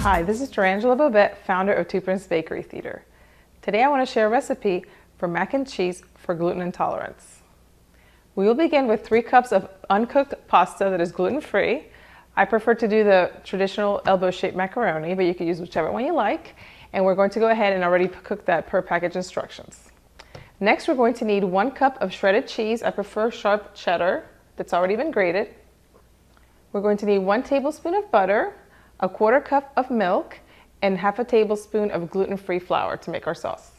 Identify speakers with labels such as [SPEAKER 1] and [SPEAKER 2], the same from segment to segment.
[SPEAKER 1] Hi, this is Tarangela Bobette, founder of Two Prince Bakery Theater. Today I want to share a recipe for mac and cheese for gluten intolerance. We will begin with 3 cups of uncooked pasta that is gluten-free. I prefer to do the traditional elbow-shaped macaroni, but you can use whichever one you like. And we're going to go ahead and already cook that per package instructions. Next, we're going to need 1 cup of shredded cheese. I prefer sharp cheddar that's already been grated. We're going to need 1 tablespoon of butter, a 1/4 cup of milk, and 1/2 tablespoon of gluten-free flour to make our sauce.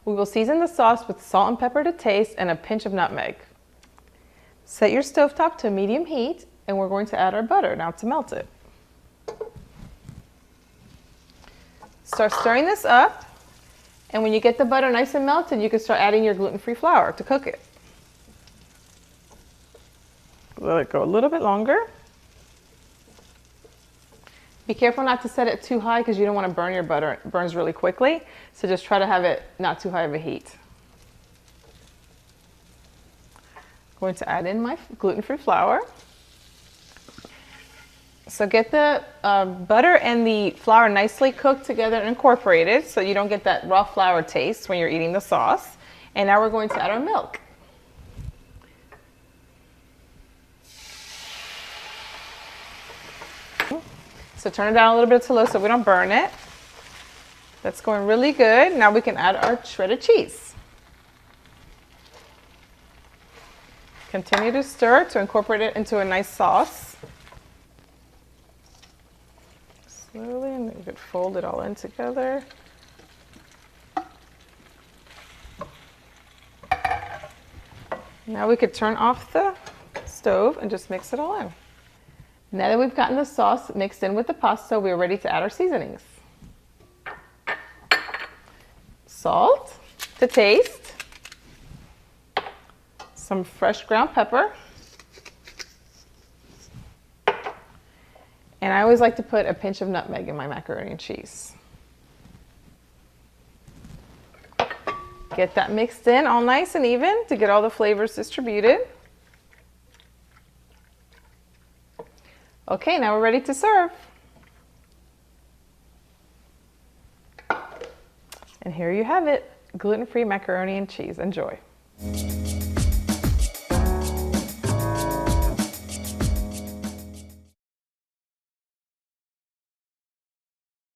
[SPEAKER 1] We will season the sauce with salt and pepper to taste and a pinch of nutmeg. Set your stovetop to medium heat, and we're going to add our butter now to melt it. Start stirring this up, and when you get the butter nice and melted, you can start adding your gluten-free flour to cook it. Let it go a little bit longer. Be careful not to set it too high because you don't want to burn your butter. It burns really quickly, so just try to have it not too high of a heat. I'm going to add in my gluten-free flour. So get the butter and the flour nicely cooked together and incorporated so you don't get that raw flour taste when you're eating the sauce. And now we're going to add our milk. So turn it down a little bit to low so we don't burn it. That's going really good. Now we can add our shredded cheese. Continue to stir to incorporate it into a nice sauce. Slowly, and you could fold it all in together. Now we could turn off the stove and just mix it all in. Now that we've gotten the sauce mixed in with the pasta, we're ready to add our seasonings. Salt to taste, some fresh ground pepper, and I always like to put a pinch of nutmeg in my macaroni and cheese. Get that mixed in all nice and even to get all the flavors distributed. Okay, now we're ready to serve. And here you have it, gluten-free macaroni and cheese. Enjoy.